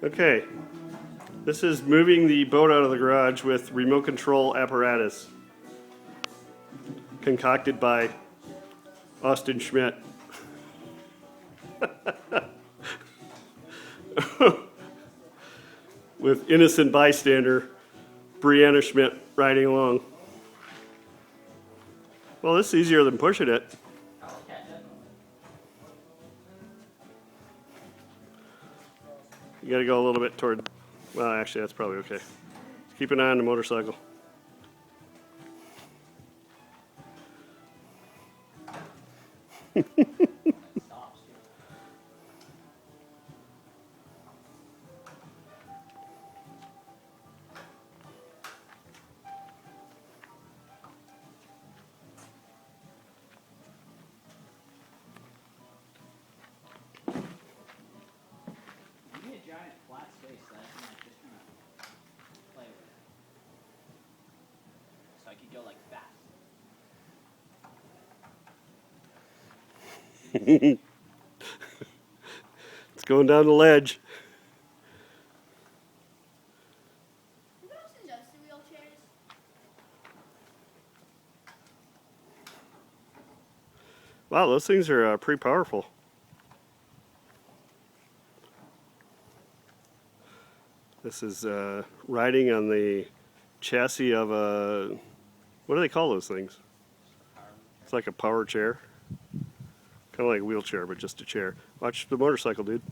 Okay, this is moving the boat out of the garage with remote control apparatus concocted by Austin Schmidt. With innocent bystander Brianna Schmidt riding along. Well, this is easier than pushing it. You gotta go a little bit toward, well, actually, that's probably okay. Keep an eye on the motorcycle. Give me a giant flat space that I can like just kind of play with. So I could go like fast. It's going down the ledge. Who else does the wheelchairs? Wow, those things are pretty powerful. This is riding on the chassis of a, what do they call those things? It's like a power chair. Kind of like a wheelchair, but just a chair. Watch the motorcycle, dude.